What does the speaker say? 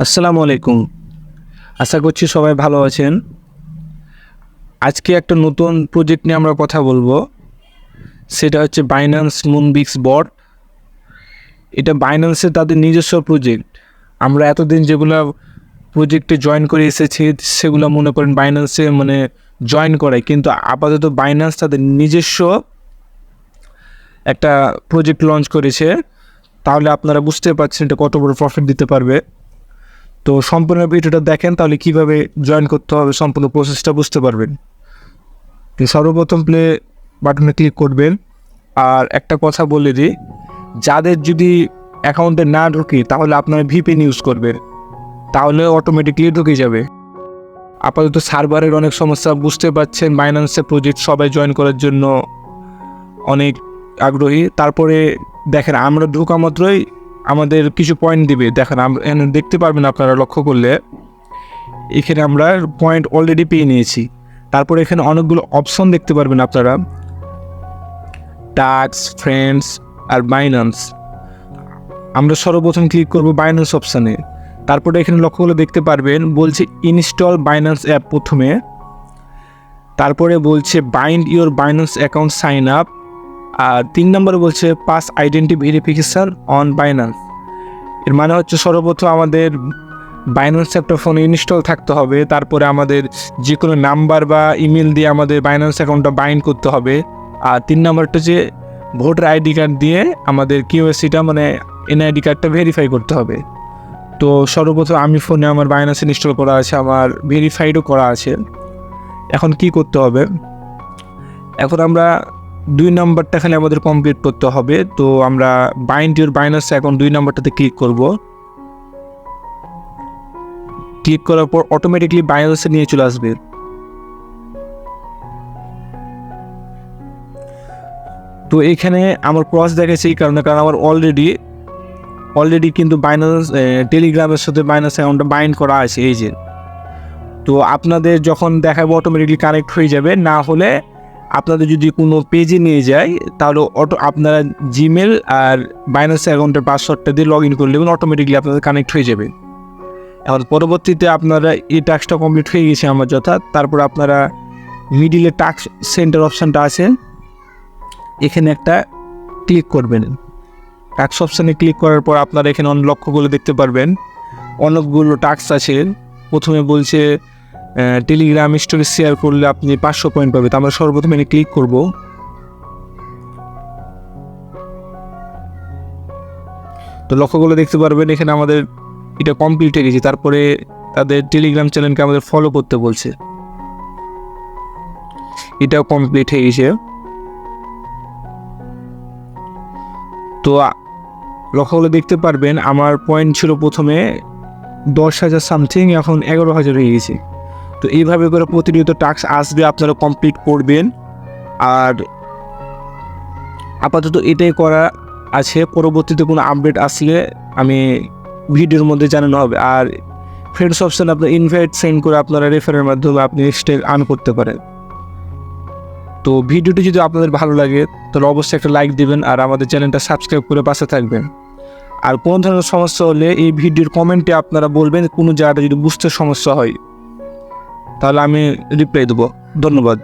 আসসালামু আলাইকুম। আশা করছি সবাই ভালো আছেন। আজকে একটা নতুন প্রজেক্ট নিয়ে আমরা কথা বলবো। সেটা হচ্ছে বাইন্যান্স মুনবিক্স বট। এটা বাইন্যান্সের তাদের নিজস্ব প্রজেক্ট। আমরা এতদিন যেগুলো প্রজেক্টে জয়েন করে এসেছি সেগুলো মনে করেন বাইন্যান্সে জয়েন করে, কিন্তু আপাতত বাইন্যান্স তাদের নিজস্ব একটা প্রজেক্ট লঞ্চ করেছে। তাহলে আপনারা বুঝতে পারছেন এটা কত বড় প্রফিট দিতে পারবে। তো সম্পূর্ণ ভিডিওটা দেখেন, তাহলে কীভাবে জয়েন করতে হবে সম্পূর্ণ প্রসেসটা বুঝতে পারবেন। তো সর্বপ্রথম প্লে বাটনে ক্লিক করবেন। আর একটা কথা বলে দিই, যাদের যদি অ্যাকাউন্টে না ঢুকি তাহলে আপনারা ভিপিএন ইউজ করবেন, তাহলে অটোমেটিকলি ঢুকে যাবে। আপাতত সার্ভারের অনেক সমস্যা বুঝতে পারছেন। বাইন্যান্সের প্রজেক্ট সবাই জয়েন করার জন্য অনেক আগ্রহী। তারপরে দেখেন, আমরা ঢোকা মাত্রই আমাদের কিছু পয়েন্ট দিবে। দেখেন এখানে দেখতে পারবেন আপনারা, লক্ষ্য করলে এখানে আমরা পয়েন্ট অলরেডি পেয়ে নিয়েছি। তারপরে এখানে অনেকগুলো অপশন দেখতে পারবেন আপনারা, টাস্ক, ফ্রেন্ডস আর বাইন্যান্স। আমরা সর্বপ্রথম ক্লিক করব বাইন্যান্স অপশানে। তারপরে এখানে লক্ষ্য করলে দেখতে পারবেন বলছে ইনস্টল বাইন্যান্স অ্যাপ প্রথমে। তারপরে বলছে bind your Binance account sign up. আর 3 নম্বরে বলছে pass identity verification on Binance. এর মানে হচ্ছে সর্বপ্রথম আমাদের বাইন্যান্স অ্যাপটা ফোনে ইনস্টল থাকতে হবে। তারপরে আমাদের যে কোনো নাম্বার বা ইমেল দিয়ে আমাদের বাইন্যান্স অ্যাকাউন্টটা বাইন্ড করতে হবে। আর 3 নম্বরটা যে ভোটার আইডি কার্ড দিয়ে আমাদের কিউএসিটা এনআইডি কার্ডটা ভেরিফাই করতে হবে। তো সর্বপ্রথম আমি ফোনে আমার বাইন্যান্স ইনস্টল করা আছে, আমার ভেরিফাইডও করা আছে। এখন কি করতে হবে, এখন আমরা 2 নম্বরটা খালি আমাদের কমপ্লিট করতে হবে। তো আমরা বাইন্ড ইউর বাইন্যান্স অ্যাকাউন্ট 2 নম্বরটাতে ক্লিক করব। ক্লিক করার পর অটোমেটিকলি বাইন্যান্সে নিয়ে চলে আসবে। তো এখানে আমার ক্রস দেখাচ্ছে এই কারণে, কারণ আমার অলরেডি কিন্তু বাইন্যান্স টেলিগ্রামের সাথে বাইন্যান্স অ্যাকাউন্টটা বাইন্ড করা আছে এই যে। তো আপনাদের যখন দেখাবো অটোমেটিকলি কানেক্ট হয়ে যাবে। না হলে আপনাদের যদি কোনো পেজে নিয়ে যায় তাহলে আপনারা জিমেল আর বাইন্যান্স অ্যাকাউন্টের পাসওয়ার্ডটা দিয়ে লগ ইন করে নেবেন, অটোমেটিকলি আপনাদের কানেক্ট হয়ে যাবে। এখন পরবর্তীতে আপনারা এই টাস্কটা কমপ্লিট হয়ে গেছে আমার যথা। তারপর আপনারা মিডিলে টাস্ক সেন্টার অপশানটা আছে, এখানে একটা ক্লিক করবেন। টাস্ক অপশানে ক্লিক করার পর আপনারা এখানে লক্ষ্যগুলো দেখতে পারবেন, অনেকগুলো টাস্ক আছে। প্রথমে বলছে টেলিগ্রাম স্টোরি শেয়ার করলে আপনি 500 পয়েন্ট পাবে। তো আমরা সর্বপ্রথম এখানে ক্লিক করব। তো লক্ষ্যগুলো দেখতে পারবেন এখানে আমাদের এটা কমপ্লিট হয়ে গেছে। তারপরে তাদের টেলিগ্রাম চ্যানেলকে আমাদের ফলো করতে বলছে, এটাও কমপ্লিট হয়ে গেছে। তো লক্ষ্যগুলো দেখতে পারবেন আমার পয়েন্ট ছিল প্রথমে 10,000 সামথিং, এখন 11,000 হয়ে গেছে। তো এইভাবে করে প্রতিনিয়ত টাস্ক আসবে, আপনারা কমপ্লিট করবেন। আর আপাতত এটাই করা আছে, পরবর্তীতে কোনো আপডেট আসলে আমি ভিডিওর মধ্যে জানানো হবে। আর ফ্রেন্ডস অপশানে আপনার ইনভাইট সেন্ড করে আপনারা রেফারের মাধ্যমে আপনি স্টেক আর্ন করতে পারেন। তো ভিডিওটি যদি আপনাদের ভালো লাগে তাহলে অবশ্যই একটা লাইক দিবেন আর আমাদের চ্যানেলটা সাবস্ক্রাইব করে পাশে থাকবেন। আর কোনো ধরনের সমস্যা হলে এই ভিডিওর কমেন্টে আপনারা বলবেন, কোনো জায়গাটা যদি বুঝতে সমস্যা হয় তাহলে আমি রিপ্লাই দেবো। ধন্যবাদ।